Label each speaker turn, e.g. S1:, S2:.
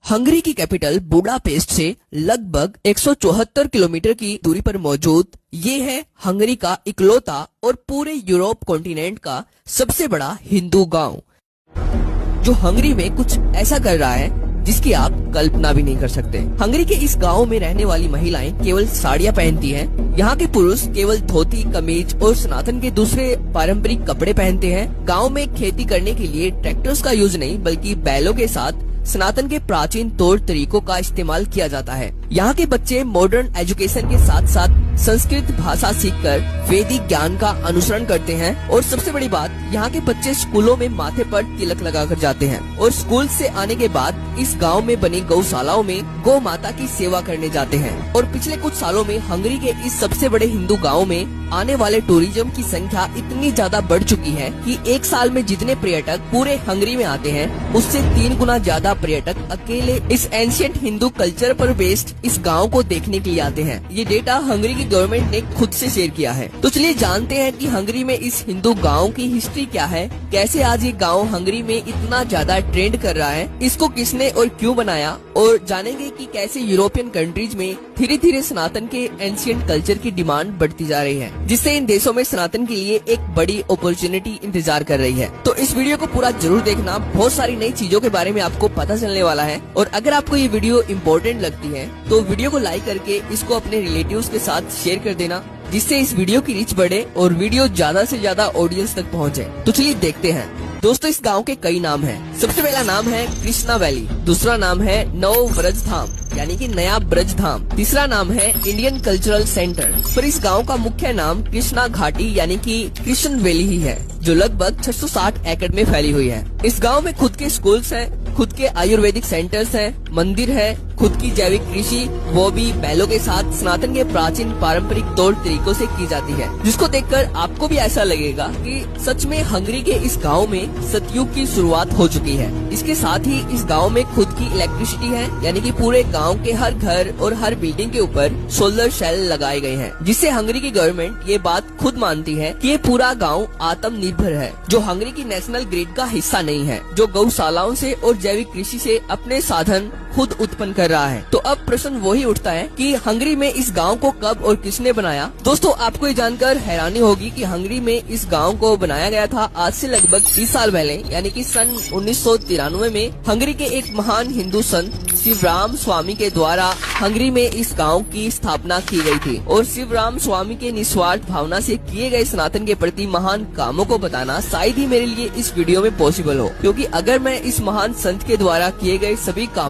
S1: Hungary की capital Budapest से लगभग 174 किलोमीटर की दूरी पर मौजूद ये है हंगरी का इकलौता और पूरे यूरोप कॉन्टिनेंट का सबसे बड़ा हिंदू गांव, जो हंगरी में कुछ ऐसा कर रहा है जिसकी आप कल्पना भी नहीं कर सकते। हंगरी के इस गांव में रहने वाली महिलाएं केवल साड़ियां पहनती हैं। यहाँ के पुरुष केवल धोती, कमीज और सनातन के दूसरे पारंपरिक कपड़े पहनते हैं। गांव में खेती करने के लिए ट्रैक्टर्स का यूज नहीं बल्कि बैलों के साथ सनातन के प्राचीन तौर तरीकों का इस्तेमाल किया जाता है। यहाँ के बच्चे मॉडर्न एजुकेशन के साथ साथ संस्कृत भाषा सीखकर वैदिक ज्ञान का अनुसरण करते हैं। और सबसे बड़ी बात, यहाँ के बच्चे स्कूलों में माथे पर तिलक लगाकर जाते हैं और स्कूल से आने के बाद इस गांव में बनी गौशालाओं में गौ माता की सेवा करने जाते हैं। और पिछले कुछ सालों में हंगरी के इस सबसे बड़े हिंदू गाँव में आने वाले टूरिज्म की संख्या इतनी ज्यादा बढ़ चुकी है कि एक साल में जितने पर्यटक पूरे हंगरी में आते हैं उससे 3 गुना ज्यादा पर्यटक अकेले इस एंशिएंट हिंदू कल्चर पर बेस्ड इस गांव को देखने के लिए आते हैं। ये डेटा हंगरी की गवर्नमेंट ने खुद से शेयर किया है। तो चलिए जानते हैं कि हंगरी में इस हिंदू गांव की हिस्ट्री क्या है, कैसे आज ये गांव हंगरी में इतना ज्यादा ट्रेंड कर रहा है, इसको किसने और क्यों बनाया, और जानेंगे कि कैसे यूरोपियन कंट्रीज में धीरे धीरे सनातन के एंशिएंट कल्चर की डिमांड बढ़ती जा रही है, जिससे इन देशों में सनातन के लिए एक बड़ी अपॉर्चुनिटी इंतजार कर रही है। तो इस वीडियो को पूरा जरूर देखना, बहुत सारी नई चीजों के बारे में आपको पता चलने वाला है। और अगर आपको ये वीडियो इम्पोर्टेंट लगती है तो वीडियो को लाइक करके इसको अपने रिलेटिव्स के साथ शेयर कर देना, जिससे इस वीडियो की रीच बढ़े और वीडियो ज्यादा से ज्यादा ऑडियंस तक पहुंचे। तो चलिए देखते हैं। दोस्तों, इस गांव के कई नाम हैं। सबसे पहला नाम है कृष्णा वैली, दूसरा नाम है नव ब्रज धाम यानी कि नया ब्रज धाम, तीसरा नाम है इंडियन कल्चरल सेंटर। पर इस गांव का मुख्य नाम कृष्णा घाटी यानी कि कृष्ण वैली ही है, जो लगभग 660 एकड़ में फैली हुई है। इस गांव में खुद के स्कूल्स हैं, खुद के आयुर्वेदिक सेंटर्स हैं, मंदिर है, खुद की जैविक कृषि, वो भी बैलों के साथ सनातन के प्राचीन पारंपरिक तौर तरीकों से की जाती है, जिसको देखकर आपको भी ऐसा लगेगा कि सच में हंगरी के इस गांव में सतयुग की शुरुआत हो चुकी है। इसके साथ ही इस गांव में खुद की इलेक्ट्रिसिटी है, यानी कि पूरे गांव के हर घर और हर बिल्डिंग के ऊपर सोलर सेल लगाए गए हैं, जिससे हंगरी की गवर्नमेंट ये बात खुद मानती है कि ये पूरा गांव आत्मनिर्भर है, जो हंगरी की नेशनल ग्रिड का हिस्सा नहीं है, जो गौशालाओं से और जैविक कृषि से अपने साधन खुद उत्पन्न कर रहा है। तो अब प्रश्न वही उठता है कि हंगरी में इस गांव को कब और किसने बनाया। दोस्तों, आपको ये जानकर हैरानी होगी कि हंगरी में इस गांव को बनाया गया था आज से लगभग 30 साल पहले, यानी कि सन 1993 में हंगरी के एक महान हिंदू संत शिवराम स्वामी के द्वारा हंगरी में इस गांव की स्थापना की गई थी। और शिवराम स्वामी के निस्वार्थ भावना से किए गए सनातन के प्रति महान कामों को बताना शायद ही मेरे लिए इस वीडियो में पॉसिबल हो, क्योंकि अगर मैं इस महान संत के द्वारा किए गए सभी काम